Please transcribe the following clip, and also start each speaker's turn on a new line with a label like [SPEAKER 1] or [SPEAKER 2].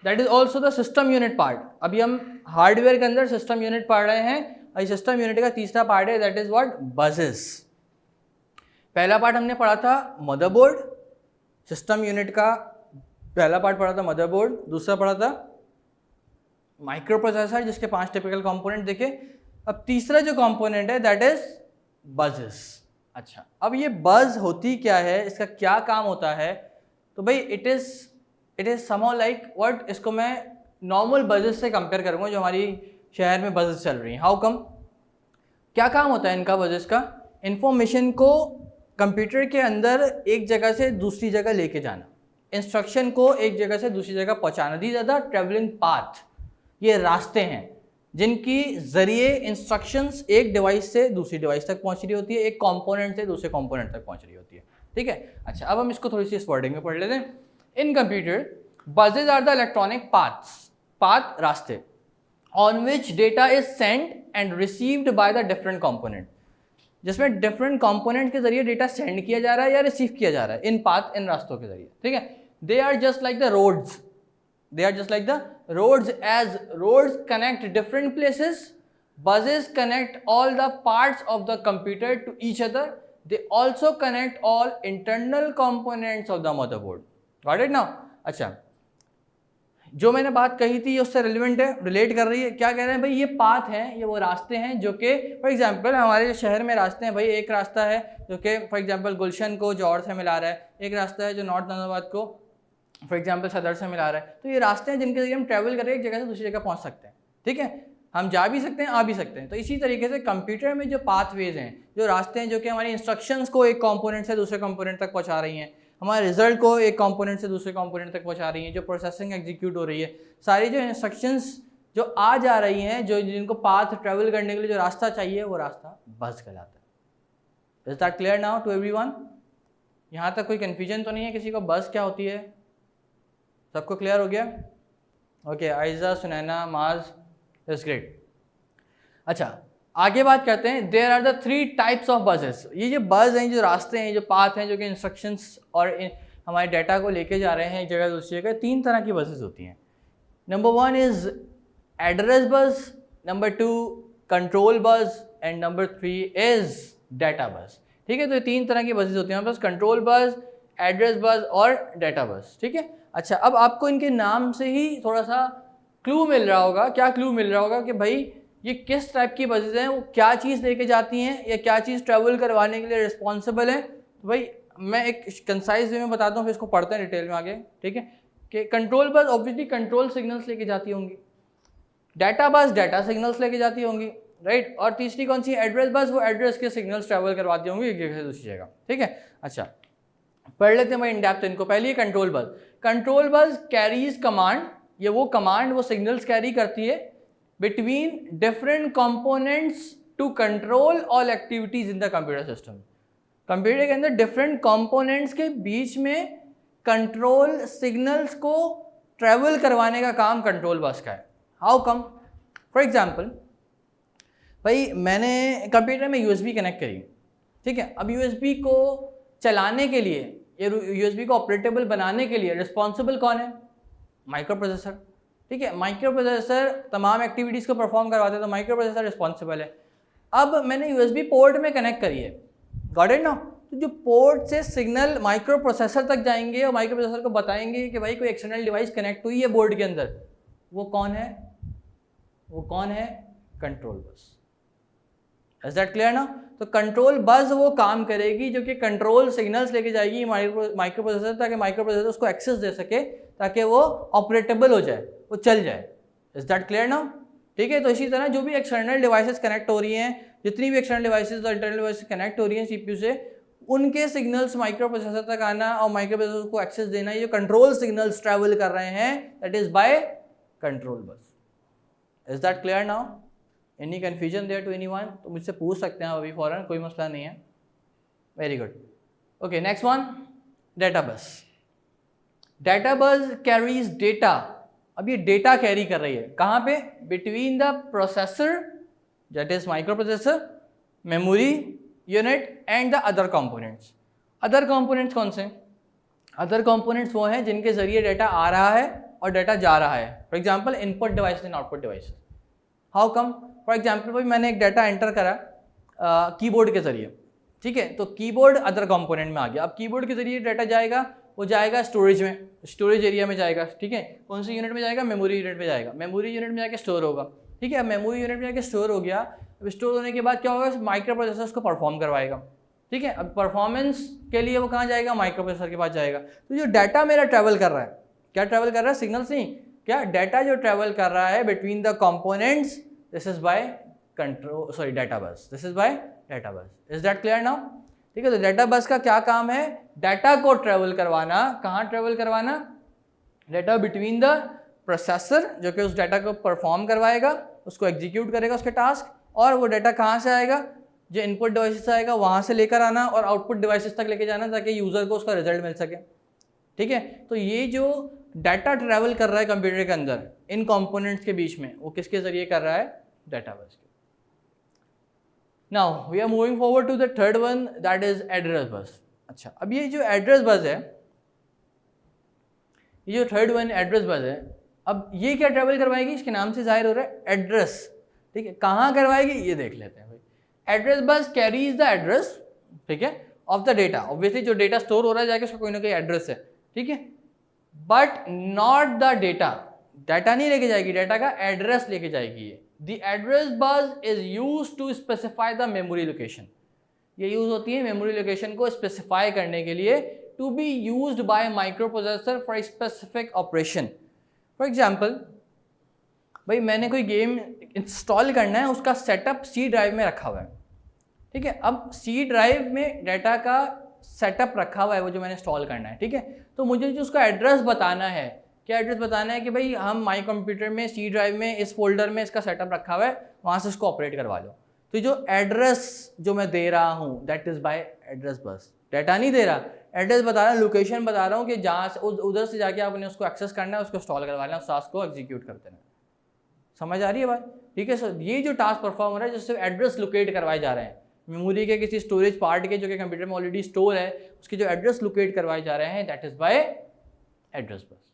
[SPEAKER 1] That is also the system unit part. अभी हम hardware के अंदर सिस्टम यूनिट पढ़ रहे हैं, और सिस्टम यूनिट का तीसरा पार्ट है दैट इज व्हाट, बसेस। पहला पार्ट हमने पढ़ा था मदरबोर्ड, सिस्टम यूनिट का पहला पार्ट पढ़ा था मदरबोर्ड, दूसरा पढ़ा था माइक्रो प्रोसेसर जिसके 5 टिपिकल कंपोनेंट देखे। अब तीसरा जो कंपोनेंट है दैट इज बजेस। अच्छा, अब ये बज होती क्या है, इसका क्या काम होता है? तो भाई it is somehow like what, इसको मैं नॉर्मल बजेस से कंपेयर करूंगा जो हमारी शहर में बजेस चल रही हैं। How come? क्या काम होता है इनका बजेस का? इंफॉर्मेशन को कंप्यूटर के अंदर एक जगह से दूसरी जगह लेके जाना, इंस्ट्रक्शन को एक जगह से दूसरी जगह पहुंचाना। दी ज़्यादा ट्रेवलिंग पाथ, ये रास्ते हैं जिनकी जरिए इंस्ट्रक्शंस एक डिवाइस से दूसरी डिवाइस तक पहुंच रही होती है, एक कंपोनेंट से दूसरे कंपोनेंट तक पहुंच रही होती है। ठीक है, अच्छा अब हम इसको थोड़ी सी इस वर्डिंग में पढ़ लेते हैं। In computer buses are the electronic path रास्ते on which data is send and received by the different component, जिसमें डिफरेंट कंपोनेंट के जरिए डेटा सेंड किया जा रहा है या रिसीव किया जा रहा है इन पाथ, इन रास्तों के जरिए। ठीक है, they are just like the roads, they are just like the roads. As roads connect different places, buses connect all the parts of the computer to each other. They also connect all internal components of the motherboard. Got it now? अच्छा, जो मैंने बात कही थी उससे relevant है, relate कर रही है। क्या कह रहे हैं भाई, ये पाथ हैं, ये वो रास्ते हैं जो कि फॉर एग्जांपल हमारे शहर में रास्ते हैं भाई। एक रास्ता है जो कि फॉर एग्जांपल गुलशन को जौहर से मिला रहा है, एक रास्ता है जो नॉर्थ नाजिराबाद को फॉर एग्जाम्पल सदर से मिला रहा है। तो ये रास्ते हैं जिनके जरिए हम ट्रैवल करके एक जगह से दूसरी जगह पहुंच सकते हैं। ठीक है, हम जा भी सकते हैं, आ भी सकते हैं। तो इसी तरीके से कंप्यूटर में जो पाथवेज हैं, जो रास्ते हैं जो कि हमारी इंस्ट्रक्शंस को एक कंपोनेंट से दूसरे कंपोनेंट तक पहुंचा रही हैं, हमारे रिजल्ट को एक कंपोनेंट से दूसरे कंपोनेंट तक पहुंचा रही हैं, जो प्रोसेसिंग एग्जीक्यूट हो रही है, सारी जो इंस्ट्रक्शंस जो आ जा रही हैं, जो जिनको पाथ ट्रैवल करने के लिए जो रास्ता चाहिए, वो रास्ता बस कहलाता है। Is that clear now to everyone? यहाँ तक कोई कन्फ्यूजन तो नहीं है किसी को? बस क्या होती है सबको क्लियर हो गया? ओके, आयजा, सुनैना, माज, इट्स ग्रेट। अच्छा, आगे बात करते हैं। There are the 3 types of buses. ये जो बस हैं, जो रास्ते हैं, जो पाथ हैं, जो कि इंस्ट्रक्शंस और हमारे डाटा को लेके जा रहे हैं एक जगह दूसरी जगह, 3 तरह की बसेस होती हैं। नंबर 1 इज एड्रेस बस, number 2 control bus, and number 3 is data बस। ठीक है, तो ये 3 तरह की बसेस होती हैं बस, कंट्रोल बस, एड्रेस बस और डाटा बस। ठीक है, अच्छा अब आपको इनके नाम से ही थोड़ा सा क्लू मिल रहा होगा। क्या क्लू मिल रहा होगा कि भाई ये किस टाइप की बसेज हैं, वो क्या चीज़ लेके जाती हैं या क्या चीज़ ट्रैवल करवाने के लिए रिस्पॉन्सिबल है। तो भाई मैं एक कंसाइज वे में बताता हूँ, फिर इसको पढ़ते हैं डिटेल में आगे। ठीक है, कि control bus obviously control signals लेके जाती होंगी, डाटा बस डाटा सिग्नल्स लेके जाती होंगी, राइट। और तीसरी कौन सी, एड्रेस बस, वो एड्रेस के सिग्नल्स ट्रैवल करवाती होंगी एक जगह से दूसरी जगह। ठीक है, अच्छा पढ़ लेते हैं भाई इन डेप्थ इनको। पहले ही control bus. Control bus carries command, ये वो कमांड, वो सिग्नल्स कैरी करती है between different components to control all activities in the computer system. Computer के अंदर डिफरेंट कंपोनेंट्स के बीच में कंट्रोल सिग्नल्स को ट्रेवल करवाने का काम कंट्रोल बस का है। How come? फॉर एग्जाम्पल भाई मैंने कंप्यूटर में यूएसबी कनेक्ट करी, ठीक है। अब यूएसबी को चलाने के लिए, ये यूएसबी को ऑपरेटेबल बनाने के लिए रिस्पॉन्सिबल कौन है? माइक्रो प्रोसेसर, ठीक है। माइक्रो प्रोसेसर तमाम एक्टिविटीज़ को परफॉर्म करवाते हैं, तो माइक्रो प्रोसेसर रिस्पॉन्सिबल है। अब मैंने यूएसबी पोर्ट में कनेक्ट करी है, गॉट इट ना। तो जो पोर्ट से सिग्नल माइक्रो प्रोसेसर तक जाएंगे और माइक्रो प्रोसेसर को बताएंगे कि भाई कोई एक्सटर्नल डिवाइस कनेक्ट हुई है बोर्ड के अंदर, वो कौन है? वो कौन है? Control bus. Is that clear ना? तो कंट्रोल बस वो काम करेगी जो कि कंट्रोल सिग्नल्स लेके जाएगी माइक्रो प्रोसेसर, ताकि माइक्रो प्रोसेसर उसको एक्सेस दे सके, ताकि वो ऑपरेटेबल हो जाए, वो चल जाए। इज दैट क्लियर ना? ठीक है। तो इसी तरह जो भी एक्सटर्नल डिवाइसेस कनेक्ट हो रही हैं, जितनी भी एक्सटर्नल डिवाइसेस और इंटरनल डिवाइसेस कनेक्ट हो रही हैं सीपीयू से, उनके सिग्नल्स माइक्रो प्रोसेसर तक आना और माइक्रो प्रोसेसर को एक्सेस देना, ये कंट्रोल सिग्नल्स ट्रैवल कर रहे हैं, that is by control bus. Is that clear now? Any confusion there to anyone? तो मुझसे पूछ सकते हैं अभी फौरन, कोई मसला नहीं है। Very good. Okay, next one, data bus. Data bus carries data. अब ये डेटा कैरी कर रही है कहाँ पे? Between the processor, that is micro processor, memory unit and the other components. Other components कौन से? अदर कंपोनेंट्स वो हैं जिनके जरिए डेटा आ रहा है और डाटा जा रहा है। For example input device and output device. How come? For example भाई मैंने एक डाटा एंटर करा कीबोर्ड के जरिए, ठीक है, तो कीबोर्ड अदर कंपोनेंट में आ गया। अब कीबोर्ड के जरिए डाटा जाएगा, वो जाएगा स्टोरेज में, स्टोरेज एरिया में जाएगा, ठीक है। कौन सी यूनिट में जाएगा? मेमोरी यूनिट में जाएगा। मेमोरी यूनिट में जाके स्टोर होगा, ठीक है। अब मेमोरी यूनिट में जाके स्टोर हो गया। अब स्टोर होने के बाद क्या होगा? माइक्रो प्रोसेसर को परफॉर्म करवाएगा, ठीक है। अब परफॉर्मेंस के लिए वो कहाँ जाएगा? माइक्रो प्रोसेसर के पास जाएगा। तो जो डाटा मेरा ट्रैवल कर रहा है, क्या ट्रैवल कर रहा है? सिग्नल्स नहीं, क्या डाटा जो ट्रैवल कर रहा है between the components, this is by control, sorry data बस, दिस इज बाय डाटा बस। Is that clear now? ठीक है। तो डाटा बस का क्या काम है? डाटा को ट्रैवल करवाना। कहाँ ट्रैवल करवाना? डाटा बिटवीन द प्रोसेसर जो कि उस डाटा को परफॉर्म करवाएगा, उसको एग्जीक्यूट करेगा उसके टास्क, और वो डाटा कहाँ से आएगा? जो इनपुट डिवाइसेस आएगा वहाँ से लेकर आना और आउटपुट डिवाइसेस तक लेके जाना, ताकि यूज़र को उसका रिजल्ट मिल सके, ठीक है। तो ये जो डाटा ट्रैवल कर रहा है कंप्यूटर के अंदर इन कंपोनेंट्स के बीच में, वो किसके जरिए कर रहा है? डाटा बस के। Now we are moving forward to the third one, that is address bus. अच्छा, अब ये जो एड्रेस बस है, ये जो थर्ड वन एड्रेस बस है, अब ये क्या ट्रैवल करवाएगी? इसके नाम से जाहिर हो रहा है एड्रेस, ठीक है। कहाँ करवाएगी ये देख लेते हैं भाई। Address bus carries the address, ठीक है, ऑफ द डेटा। ऑब्वियसली जो डेटा स्टोर हो रहा है जाके उसका कोई ना कोई एड्रेस है, ठीक है, but not the data. Data नहीं लेके जाएगी, डाटा का एड्रेस लेके जाएगी ये। The address bus is use to specify the memory location. ये यूज होती है मेमोरी लोकेशन को स्पेसिफाई करने के लिए, to be used by microprocessor for specific operation. For example भाई मैंने कोई गेम इंस्टॉल करना है, उसका सेटअप सी ड्राइव में रखा हुआ है, ठीक है। अब सी ड्राइव में डाटा का सेटअप रखा हुआ है, वो जो मैंने इंस्टॉल करना है, ठीक है। तो मुझे जो उसका एड्रेस बताना है, क्या एड्रेस बताना है कि भाई हम माई कंप्यूटर में सी ड्राइव में इस फोल्डर में इसका सेटअप रखा हुआ है, वहाँ से इसको ऑपरेट करवा लो। तो जो एड्रेस जो मैं दे रहा हूँ that is by address bus. Data नहीं दे रहा, एड्रेस बता रहा हूँ, लोकेशन बता रहा हूँ कि जहाँ से उधर से जाके आपने उसको एक्सेस करना है, उसको इंस्टॉल करवा लेना, उस टास्क को एग्जीक्यूट कर देना। समझ आ रही है बात? ठीक है सर, ये जो टास्क परफॉर्म हो रहा है जिससे एड्रेस लोकेट करवाए जा रहे हैं मेमोरी के किसी स्टोरेज पार्ट के जो कि कंप्यूटर में ऑलरेडी स्टोर है, उसके जो एड्रेस लोकेट करवाए जा रहे हैं that is bye address bus.